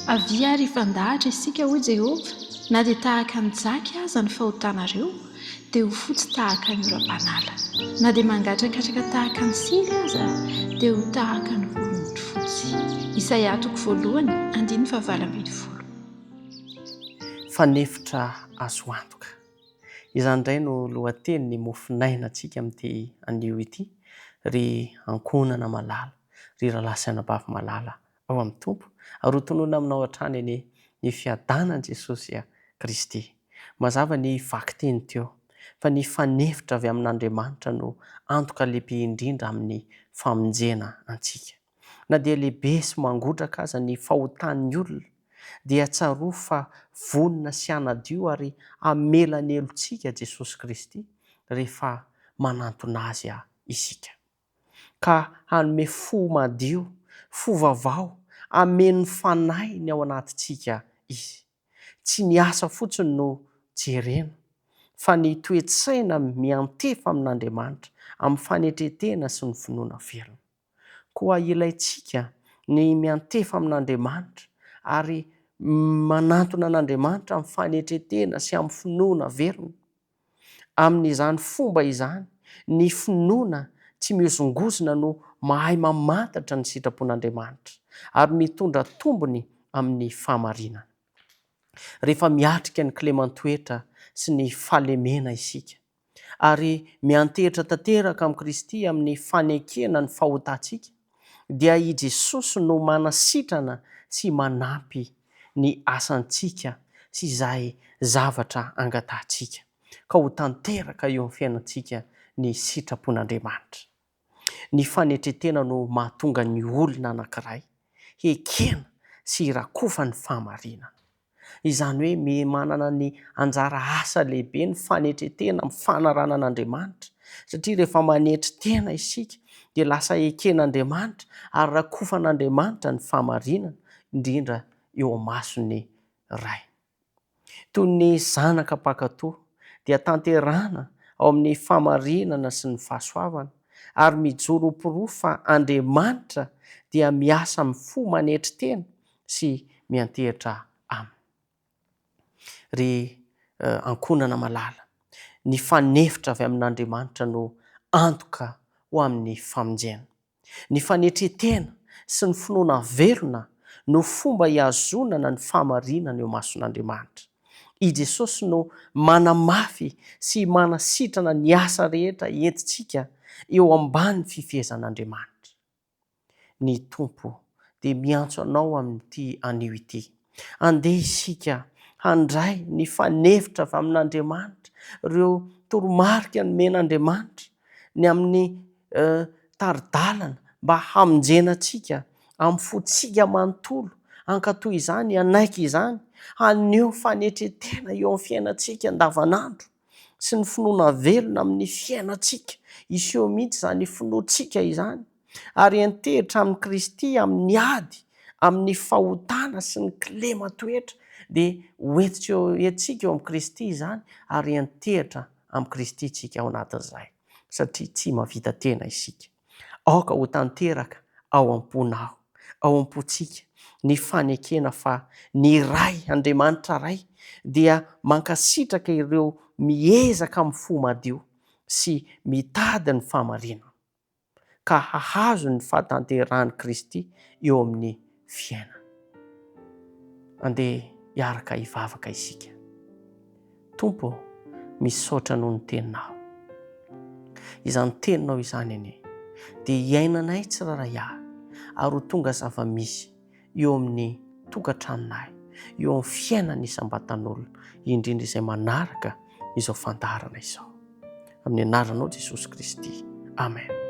avia ary fandahatra isika ho Jehova, na dia tahaka ny jaky aza ny fahotanareo, dia ho fotsy tahaka ny ora-panala, na dia mangatrakatraka tahaka ny sily aza, dia ho tahaka ny volon'ondry fotsy. Isaia 1:20. Fanefitra azo antoka. Izany indray no lohateny ny mofinainantsika amin'ity anio ity, ry ankonana malala, ry rahalahy malala ao amin'ny Tompo, ary ho tonoina aminao hatrany ny fiadanan'i Jesosy Kristy. Mazava ny vaky teny teo fa ny fanefitra avy amin'Andriamanitra no antoka lehibe indrindra amin'ny famonjena antsika. Na dia lehibe sy mangotraka aza ny fahotan'ny olona, dia tsaroa fa vonona sy hanadio ary amelan'ny elontsika Jesosy Kristy rehefa manantona azy isika. Ka hanome fo madio, fo vavao, ameno fanahy ny ao anatintsika izy. Tsy ny asa fotsiny no jerena, fa ny toe-tsaina miantefa amin'Andriamanitra amin'ny fanetretena sy ny finoana velona. Koa ilaintsika ny miantefa amin'Andriamanitra ary manantona an'Andriamanitra amin'ny fanetretena sy amin'ny finoana velona. Amin'izany fomba izany, ny finoana tsy miozongozona no mahay mamantatra ny sitrapon'Andriamanitra ary mitondra tombony amin'ny fahamarinana. Rehefa miatrika ny Klemantoetra sy ny fahalemena isika ary miantehitra tanteraka amin'ny Kristy amin'ny fanekena ny fahotantsika, dia i Jesosy no manasitrana sy manampy ny asantsika sy izay zavatra angatantsika, ka ho tanteraka eo amin'ny fiainantsika ny sitrapon'Andriamanitra. Ny fanetretena no mahatonga ny olona anankiray ekena sy rakofa ny fahamarinana. Izany hoe manana ny anjara asa lehibe ny fanetretena amin'ny fanarana an'Andriamanitra, satria rehefa manetry tena isika dia lasa eken'Andriamanitra ary rakofan'Andriamanitra ny fahamarinana, indrindra eo amasony ray. Toy ny zanaka mpankatoa dia tanterana ao amin'ny fahamarinana sy ny fahasoavana, ary mijoro ho pirofo fa Andriamanitra dia miasa amin'ny fo manetry tena sy miantehitra aminy. Ry ankonana malala, ny fanefitra avy amin'Andriamanitra no antoka ho amin'ny famonjena. Ny fanetretena sy ny finoana velona no fomba hiazonana ny fahamarinana eo mason'Andriamanitra. I Jesosy no manamafy sy manasitrana ny asa rehetra entintsika eo ambany fifehezan'Andriamanitra. Ny Tompo dia miantso anao amin'ity anio ity. Andeha isika handray ny fanefitra avy amin'Andriamanitra, ireo toromarika nomen'Andriamanitra ny amin'ny taridalana mba hamonjenantsika amin'ny fotsika manontolo, ankatoy izany, anaiky izany, haneho fanetretena eo amin'ny fiainantsika andavanandro sy ny finoana velona amin'ny fiainantsika. Iseho mihitsy izany finoantsika izany, ary antehitra amin'ny Kristy amin'ny ady, amin'ny fahotana sy ny Klemantoetra, dia hoentintsika eo amin'ny Kristy izany, ary antehitra amin'ny Kristy tsika ao anatin'izay, satria tsy mahavita tena isika. Aoka ho tanteraka ao am-ponao, ao am-pontsika ny fanekena fa ny ray, Andriamanitra ray, dia mankasitraka ireo miezaka amin'ny fo madio sy mitady ny fahamarinana, ka hahazo ny fahatanterahany Kristy eo amin'ny fiainana. Andeha hiaraka hivavaka isika. Tompo, misaotra noho ny teninao. Izany teninao izany anie dia hiainanay tsiraray avy, ary ho tonga zava-misy eo amin'ny tokantranonay, eo amin'ny fiainana isam-batan'olona, indrindra izay manaraka izao fandaharana izao. Amin'ny anaranao Jesosy Kristy. Amen.